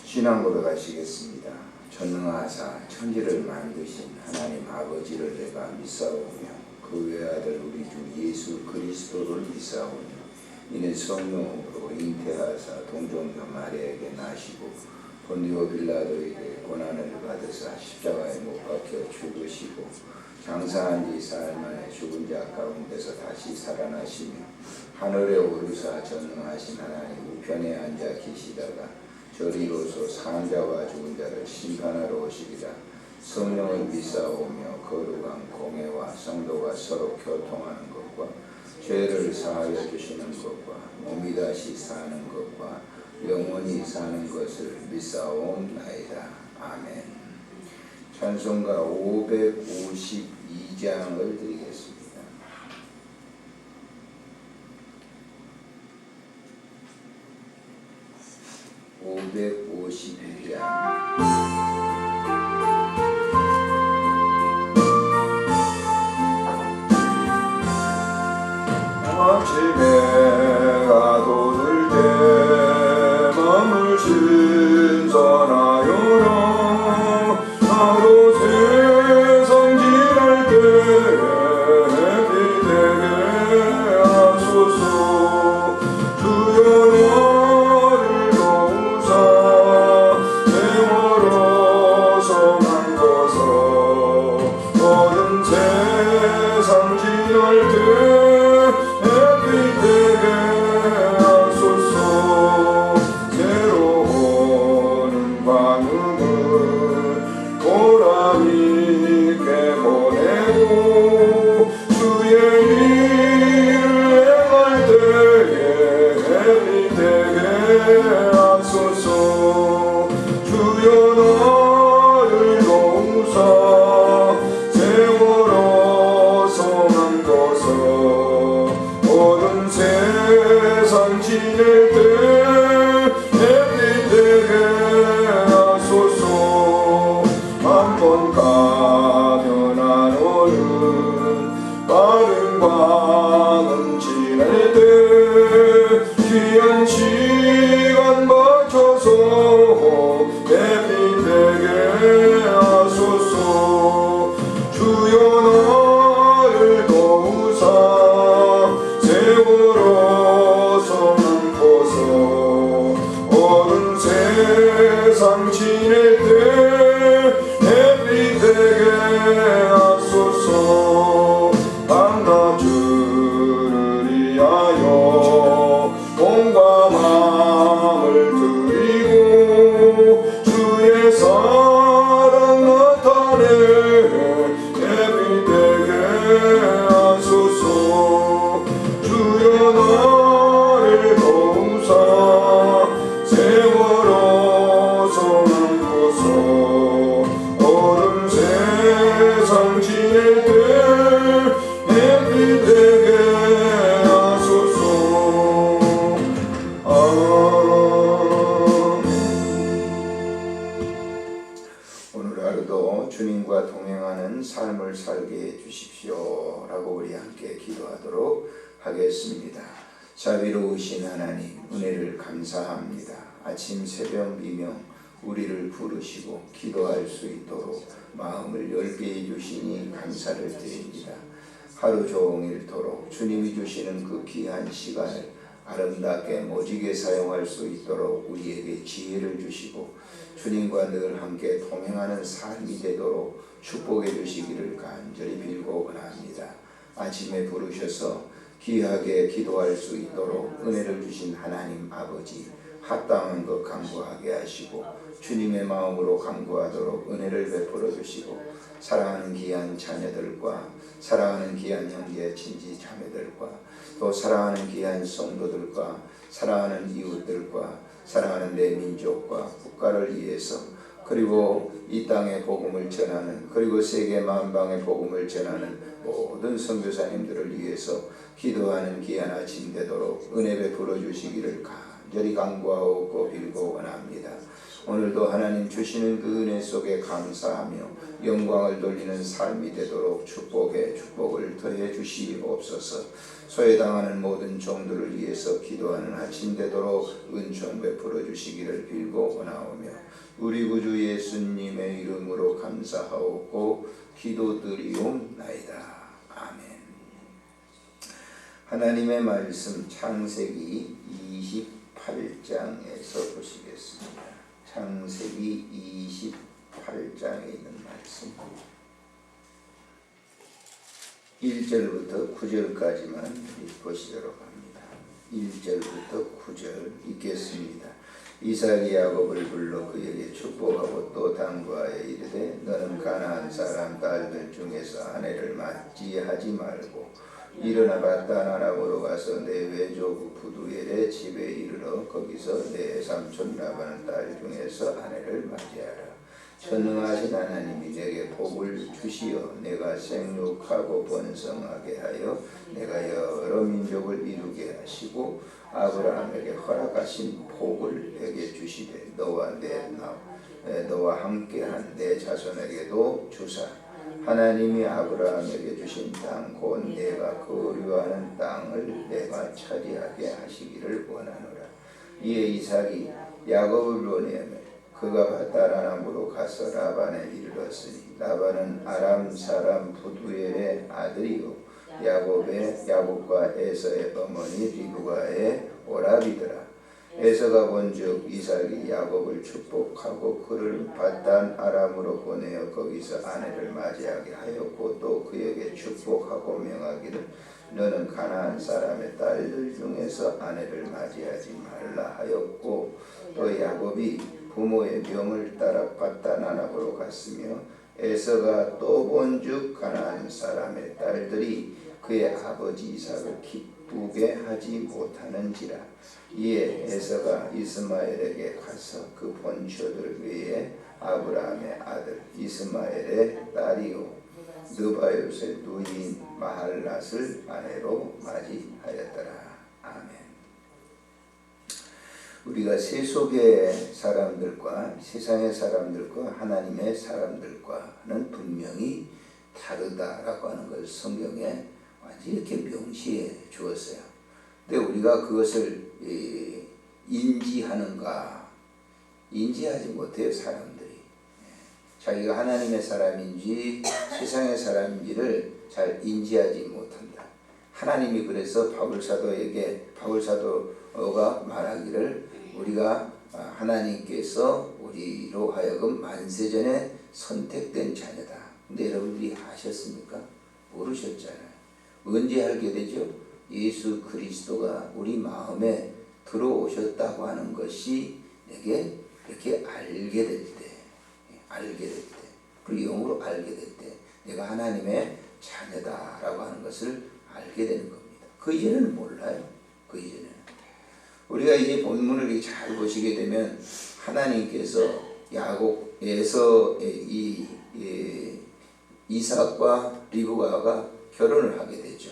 신앙 고백하시겠습니다. 전능하사 천지를 만드신 하나님 아버지를 내가 믿사오며 그 외아들 우리 주 예수 그리스도를 믿사오며 이는 성령으로 잉태하사 동정녀 마리아에게 나시고 본디오 빌라도에게 고난을 받으사 십자가에 못 박혀 죽으시고 장사한 지 사흘 만에 죽은 자 가운데서 다시 살아나시며 하늘에 오르사 전능하신 하나님 우편에 앉아 계시다가 저리로서 산 자와 죽은 자를 심판하러 오시리라. 성령을 믿사오며 거룩한 공회와 성도가 서로 교통하는 것과 죄를 사하여 주시는 것과 몸이 다시 사는 것과 영원히 사는 것을 믿사옵나이다. 아멘. 찬송가 552장을 드리겠습니다. 552장 아침에 가도들 때 마음을 신선하여라. 나도 세상 지날 때 햇빛 되게 하소서. 주여 나를 도우사 세월호 성한 것을 모든 세상 지날 때 주님과 동행하는 삶을 살게 해주십시오 라고 우리 함께 기도하도록 하겠습니다. 자비로우신 하나님 은혜를 감사합니다. 아침 새벽 미명 우리를 부르시고 기도할 수 있도록 마음을 열게 해주시니 감사를 드립니다. 하루 종일토록 주님이 주시는 그 귀한 시간을 아름답게 모지게 사용할 수 있도록 우리에게 지혜를 주시고 주님과 늘 함께 동행하는 삶이 되도록 축복해 주시기를 간절히 빌고 원합니다. 아침에 부르셔서 귀하게 기도할 수 있도록 은혜를 주신 하나님 아버지 합당한 것 간구하게 하시고 주님의 마음으로 간구하도록 은혜를 베풀어 주시고 사랑하는 귀한 자녀들과 사랑하는 귀한 형제 친지 자매들과 또 사랑하는 귀한 성도들과 사랑하는 이웃들과 사랑하는 내 민족과 국가를 위해서 그리고 이 땅의 복음을 전하는 그리고 세계 만방의 복음을 전하는 모든 선교사님들을 위해서 기도하는 귀한 아침 되도록 은혜 베풀어 주시기를 간절히 간구하고 빌고 원합니다. 오늘도 하나님 주시는 그 은혜 속에 감사하며 영광을 돌리는 삶이 되도록 축복을 더해 주시옵소서. 소외당하는 모든 종들을 위해서 기도하는 아침 되도록 은총 베풀어 주시기를 빌고 원하오며 우리 구주 예수님의 이름으로 감사하옵고 기도드리옵나이다. 아멘. 하나님의 말씀 창세기 28장에서 보시겠습니다. 창세기 28장에 있는 말씀 1절부터 9절까지만 보시도록 합니다. 1절부터 9절 읽겠습니다. 이삭이 야곱을 불러 그에게 축복하고 또 당부하여 이르되 너는 가나안 사람 딸들 중에서 아내를 맞이하지 말고 일어나 바단 아람으로 가서 내 외조부 부두엘의 집에 이르러 거기서 내 삼촌 라반의 딸 중에서 아내를 맞이하라. 전능하신 하나님이 내게 복을 주시어 내가 생육하고 번성하게 하여 내가 여러 민족을 이루게 하시고 아브라함에게 허락하신 복을 내게 주시되 너와 함께한 내 자손에게도 주사 하나님이 아브라함에게 주신 땅 곧 내가 거류하는 땅을 내가 차지하게 하시기를 원하노라. 이에 이삭이 야곱을 보내며 그가 바단 아람으로 가서 라반에 이르렀으니 라반은 아람 사람 부두엘의 아들이요 야곱과 에서의 어머니 리브가의 오라비더라. 에서가 본즉 이삭이 야곱을 축복하고 그를 바단 아람으로 보내어 거기서 아내를 맞이하게 하였고 또 그에게 축복하고 명하기를 너는 가나안 사람의 딸들 중에서 아내를 맞이하지 말라 하였고 또 야곱이 부모의 명을 따라 바단 아람으로 갔으며 에서가 또 본즉 가나안 사람의 딸들이 그의 아버지 이삭을 기쁘게 하지 못하는지라. 이에 에서가 이스마엘에게 가서 그 본처들 외에 아브라함의 아들 이스마엘의 딸이요 느바요의 누이인 마할랏을 아내로 맞이하였더라. 아멘. 우리가 세속의 사람들과 세상의 사람들과 하나님의 사람들과는 분명히 다르다라고 하는 것을 성경에 완전히 이렇게 명시해 주었어요. 근데 우리가 그것을 인지하는가? 인지하지 못해요. 사람들이 자기가 하나님의 사람인지 세상의 사람인지를 잘 인지하지 못한다. 하나님이 그래서 바울 사도가 말하기를 우리가 하나님께서 우리로 하여금 만세전에 선택된 자녀다. 근데 여러분들이 아셨습니까? 모르셨잖아요. 언제 알게 되죠? 예수 그리스도가 우리 마음에 들어오셨다고 하는 것이 내게 이렇게 알게 될 때, 그리고 영으로 알게 될 때 내가 하나님의 자녀다라고 하는 것을 알게 되는 겁니다. 그 이전에는 몰라요. 그 이전에는. 우리가 이제 본문을 잘 보시게 되면 하나님께서 야곱에서 이삭과 리브가가 결혼을 하게 되죠.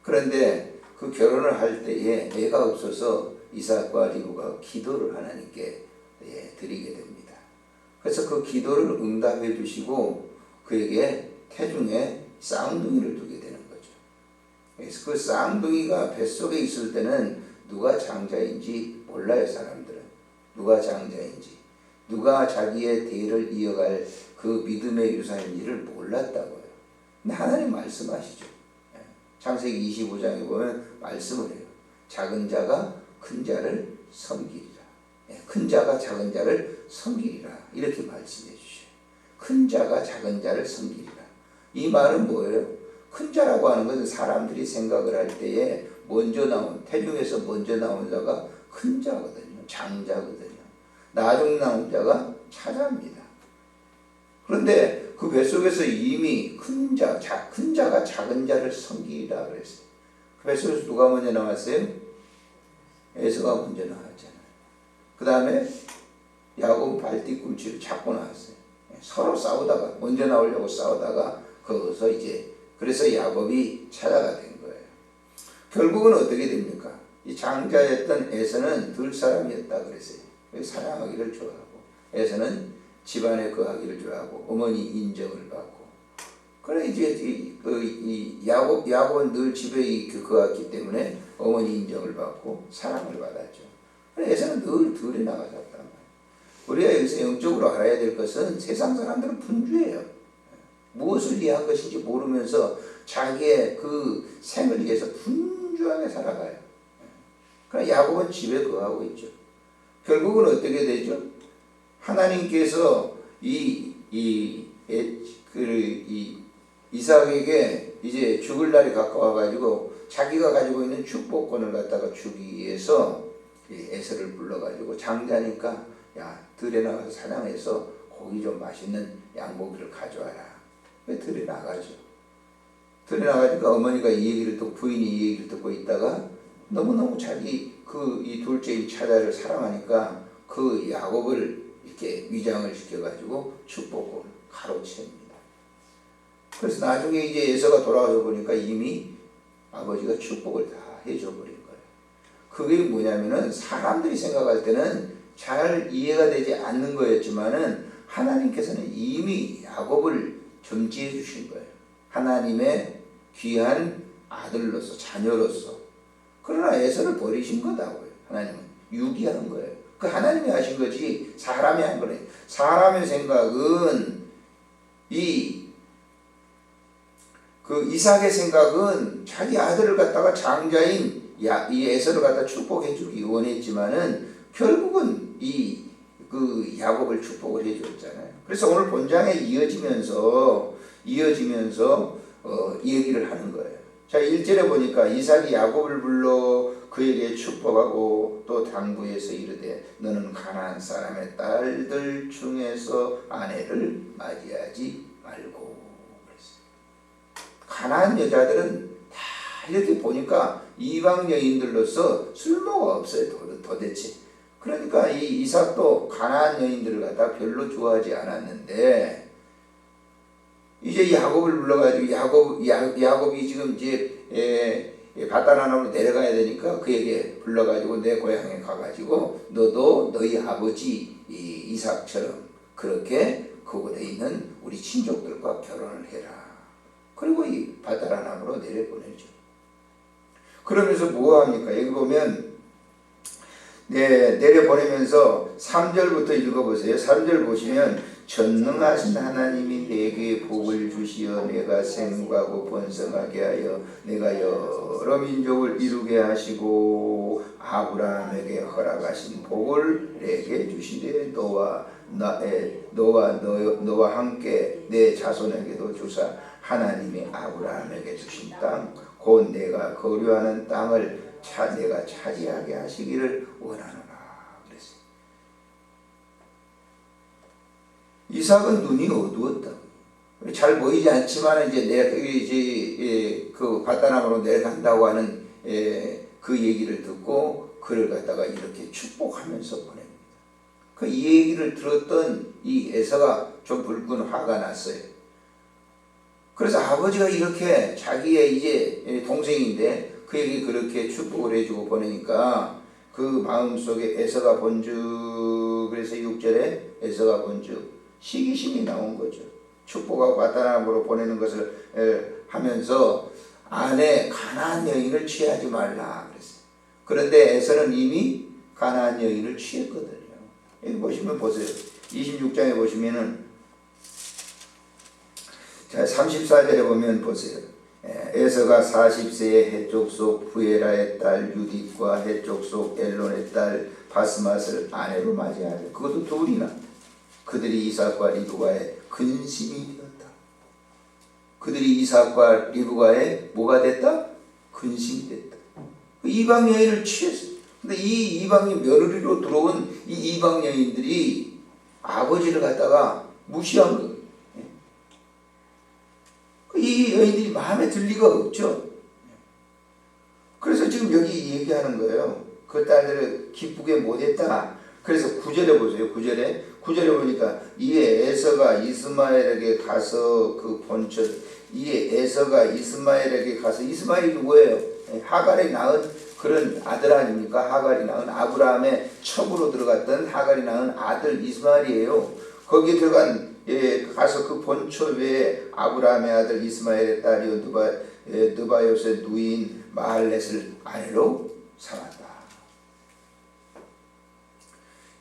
그런데 그 결혼을 할 때에 애가 없어서 이삭과 리브가가 기도를 하나님께 드리게 됩니다. 그래서 그 기도를 응답해 주시고 그에게 태중에 쌍둥이를 두게 되는 거죠. 그래서 그 쌍둥이가 뱃속에 있을 때는 누가 장자인지 몰라요. 사람들은 누가 장자인지 누가 자기의 대를 이어갈 그 믿음의 유산인지를 몰랐다고요. 근데 하나님 말씀하시죠. 창세기 25장에 보면 말씀을 해요. 작은 자가 큰 자를 섬기리라. 큰 자가 작은 자를 섬기리라. 이렇게 말씀해 주셔요. 큰 자가 작은 자를 섬기리라. 이 말은 뭐예요? 큰 자라고 하는 것은 사람들이 생각을 할 때에 태중에서 먼저 나온 자가 큰 자거든요. 장자거든요. 나중 나온 자가 차자입니다. 그런데 그 뱃속에서 이미 큰 자가 작은 자를 섬기라 그랬어요. 그 뱃속에서 누가 먼저 나왔어요? 에서가 먼저 나왔잖아요. 그 다음에 야곱 발뒤꿈치를 잡고 나왔어요. 서로 싸우다가 먼저 나오려고 싸우다가 거기서 그래서 야곱이 차자가 된 거예요. 결국은 어떻게 됩니까? 이 장자였던 에서는 들 사람이었다 그랬어요. 사랑하기를 좋아하고, 에서는 집안에 거하기를 좋아하고, 어머니 인정을 받고. 그래 이제 이 야곱은 늘 집에 거했기 때문에 어머니 인정을 받고 사랑을 받았죠. 그래 에서는 늘 들에 나가 잤단 말이에요. 우리가 여기서 영적으로 알아야 될 것은 세상 사람들은 분주해요. 무엇을 위한 것인지 모르면서 자기의 그 생을 위해서 분주하게 살아가요. 그러니까 야곱은 집에 거하고 있죠. 결국은 어떻게 되죠? 하나님께서 이삭에게 이제 죽을 날이 가까워가지고 자기가 가지고 있는 축복권을 갖다가 주기 위해서 에서를 불러가지고 장자니까 야 들에 나가서 사냥해서 고기 좀 맛있는 양고기를 가져와라. 왜 들에 나가죠? 들에 나가니까 어머니가 이 얘기를 듣고 부인이 이 얘기를 듣고 있다가 너무너무 자기 이 둘째인 차자를 사랑하니까 그 야곱을 이렇게 위장을 시켜가지고 축복을 가로챕니다. 그래서 나중에 이제 에서가 돌아와서 보니까 이미 아버지가 축복을 다 해줘버린 거예요. 그게 뭐냐면은 사람들이 생각할 때는 잘 이해가 되지 않는 거였지만은 하나님께서는 이미 야곱을 점지해 주신 거예요. 하나님의 귀한 아들로서 자녀로서. 그러나 에서를 버리신 거다고요. 하나님은 유기한 거예요. 그 하나님이 하신 거지 사람이 한 거예요. 사람의 생각은 이삭의 생각은 자기 아들을 갖다가 장자인 이 에서를 갖다 축복해 주기 원했지만은 결국은 그 야곱을 축복을 해 줬잖아요. 그래서 오늘 본장에 이어지면서 얘기를 하는 거예요. 자, 1절에 보니까 이삭이 야곱을 불러 그에게 축복하고 또 당부해서 이르되 너는 가나안 사람의 딸들 중에서 아내를 맞이하지 말고. 가나안 여자들은 다 이렇게 보니까 이방 여인들로서 쓸모가 없어요. 도대체. 그러니까 이 이삭도 가나안 여인들을 갖다 별로 좋아하지 않았는데 이제 야곱을 불러가지고 야곱이 지금 이제 바다나람으로 내려가야 되니까 그에게 불러가지고 내 고향에 가가지고 너도 너희 아버지 이삭처럼 그렇게 그곳에 있는 우리 친족들과 결혼을 해라. 그리고 이 바다나람으로 내려보내죠. 그러면서 뭐합니까? 여기 보면 내려보내면서 3절부터 읽어보세요. 3절 보시면 전능하신 하나님이 내게 복을 주시어 내가 생구하고 번성하게 하여 내가 여러 민족을 이루게 하시고 아브라함에게 허락하신 복을 내게 주시되 너와 함께 내 자손에게도 주사 하나님이 아브라함에게 주신 땅 곧 내가 거류하는 땅을 내가 차지하게 하시기를 원하노라. 그랬어요. 이삭은 눈이 어두웠다고. 잘 보이지 않지만 이제 그 바다나무로 내려간다고 하는 그 얘기를 듣고 그를 갖다가 이렇게 축복하면서 보냅니다. 이 얘기를 들었던 이 에서가 좀 불끈 화가 났어요. 그래서 아버지가 이렇게 자기의 이제 동생인데 그에게 그렇게 축복을 해주고 보내니까 그 마음속에 에서가 본즉 그래서 6절에 에서가 본즉 시기심이 나온 거죠. 축복하고 바다나무로 보내는 것을 하면서 아내 가나안 여인을 취하지 말라 그랬어요. 그런데 에서는 이미 가나안 여인을 취했거든요. 여기 보시면 보세요. 26장에 보시면은 자 34절에 보면 보세요. 에서가 40세에 해쪽 속 부에라의 딸 유딧과 해쪽 속 엘론의 딸 바스맛을 아내로 맞이하여 그것도 둘이나 그들이 이삭과 리브가의 근심이 되었다. 그들이 이삭과 리브가의 뭐가 됐다? 근심이 됐다. 이방 여인을 취했어요. 근데 이 이방 며느리로 들어온 이 이방 여인들이 아버지를 갖다가 무시한 거예요. 이 여인들이 마음에 들 리가 없죠. 그래서 지금 여기 얘기하는 거예요. 그 딸들을 기쁘게 못했다. 그래서 9절에 보세요. 9절에 보니까 이에 에서가 이스마엘에게 가서 그 본처 이에 에서가 이스마엘에게 가서 이스마엘이 누구예요? 하갈이 낳은 그런 아들 아닙니까? 하갈이 낳은 아브라함의 첩으로 들어갔던 하갈이 낳은 아들 이스마엘이에요. 거기 들어간 가서 그 본처 외에 아브라함의 아들 이스마엘의 딸이요 느바요스의 누이인 마할렛을 아내로 삼았다.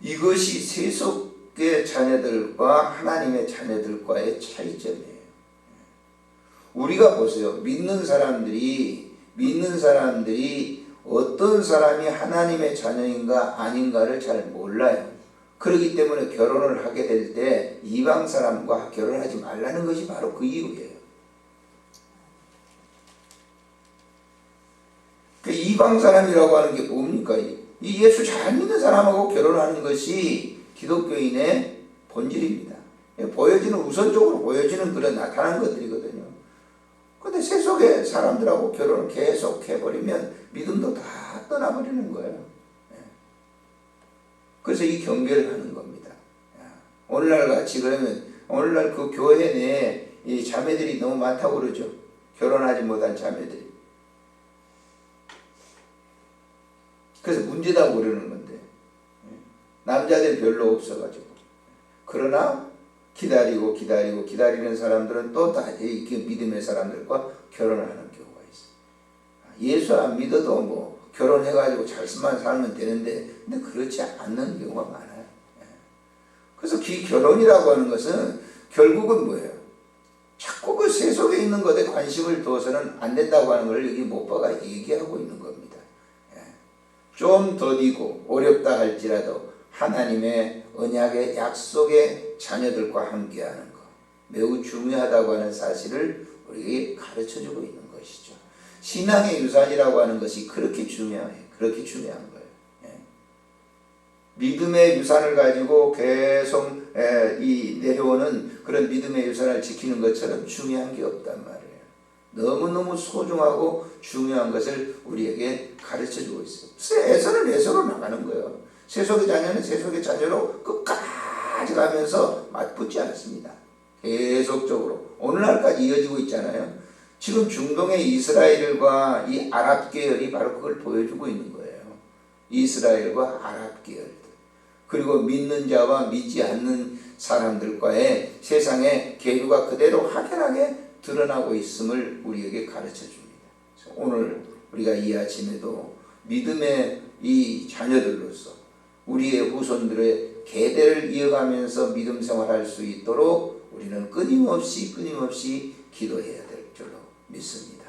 이것이 세속의 자녀들과 하나님의 자녀들과의 차이점이에요. 우리가 보세요. 믿는 사람들이 어떤 사람이 하나님의 자녀인가 아닌가를 잘 몰라요. 그렇기 때문에 결혼을 하게 될 때 이방 사람과 결혼하지 말라는 것이 바로 그 이유예요. 그 이방 사람이라고 하는 게 뭡니까? 이 예수 잘 믿는 사람하고 결혼하는 것이 기독교인의 본질입니다. 보여지는, 우선적으로 보여지는 그런 나타난 것들이거든요. 근데 세속의 사람들하고 결혼을 계속 해버리면 믿음도 다 떠나버리는 거예요. 그래서 이 경계를 하는 겁니다. 오늘날 같이 그러면, 오늘날 그 교회 내에 이 자매들이 너무 많다고 그러죠. 결혼하지 못한 자매들이. 그래서 문제다고 그러는 건데, 남자들 별로 없어가지고. 그러나 기다리는 사람들은 또 다 믿음의 사람들과 결혼하는 경우가 있어요. 예수 안 믿어도 뭐 결혼해가지고 잘만 살면 되는데, 근데 그렇지 않는 경우가 많아요. 그래서 결혼이라고 하는 것은 결국은 뭐예요? 자꾸 그 세속에 있는 것에 관심을 둬서는 안 된다고 하는 걸 여기 목파가 얘기하고 있는 겁니다. 좀 더디고 어렵다 할지라도 하나님의 언약의 약속의 자녀들과 함께하는 것, 매우 중요하다고 하는 사실을 우리에게 가르쳐주고 있는 것이죠. 신앙의 유산이라고 하는 것이 그렇게 중요해요. 그렇게 중요한 거예요. 믿음의 유산을 가지고 계속 내려오는 그런 믿음의 유산을 지키는 것처럼 중요한 게 없단 말이에요. 너무너무 소중하고 중요한 것을 우리에게 가르쳐주고 있어요. 애서로 나가는 거예요. 세속의 자녀는 세속의 자녀로 끝까지 가면서 맞붙지 않습니다. 계속적으로 오늘날까지 이어지고 있잖아요. 지금 중동의 이스라엘과 이 아랍 계열이 바로 그걸 보여주고 있는 거예요. 이스라엘과 아랍 계열들. 그리고 믿는 자와 믿지 않는 사람들과의 세상의 계류가 그대로 확연하게 드러나고 있음을 우리에게 가르쳐 줍니다. 오늘 우리가 이 아침에도 믿음의 이 자녀들로서 우리의 후손들의 계대를 이어가면서 믿음 생활할 수 있도록 우리는 끊임없이 기도해야 될 줄로 믿습니다.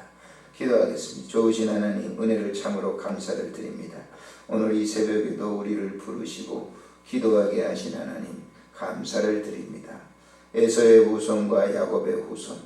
기도하겠습니다. 좋으신 하나님, 은혜를 참으로 감사를 드립니다. 오늘 이 새벽에도 우리를 부르시고 기도하게 하신 하나님, 감사를 드립니다. 에서의 후손과 야곱의 후손,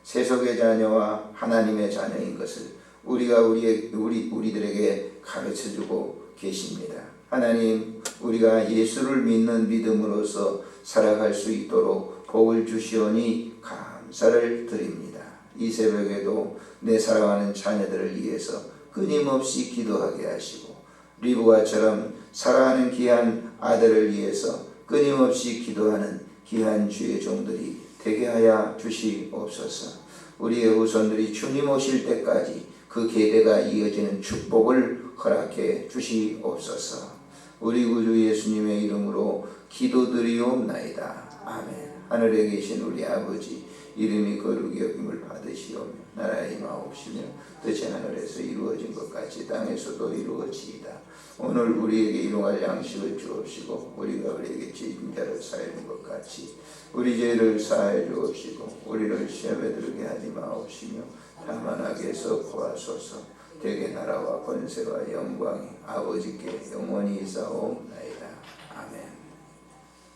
세속의 자녀와 하나님의 자녀인 것을 우리들에게 가르쳐주고 계십니다. 하나님, 우리가 예수를 믿는 믿음으로써 살아갈 수 있도록 복을 주시오니 감사를 드립니다. 이 새벽에도 내 사랑하는 자녀들을 위해서 끊임없이 기도하게 하시고 리브가처럼 사랑하는 귀한 아들을 위해서 끊임없이 기도하는 귀한 주의 종들이 되게 하여 주시옵소서. 우리의 후손들이 주님 오실 때까지 그 계대가 이어지는 축복을 허락해 주시옵소서. 우리 구주 예수님의 이름으로 기도드리옵나이다. 아멘. 하늘에 계신 우리 아버지, 이름이 거룩히 여김을 받으시오며 나라에 임하옵시며 뜻이 하늘에서 이루어진 것 같이 땅에서도 이루어지이다. 오늘 우리에게 일용할 양식을 주옵시고 우리가 우리에게 죄진 자를 사하는 것 같이 우리 죄를 사하여 주옵시고 우리를 시험에 들게 하지 마옵시며 다만 악에서 구하소서. 대개 나라와 권세와 영광이 아버지께 영원히 있사옵나이다.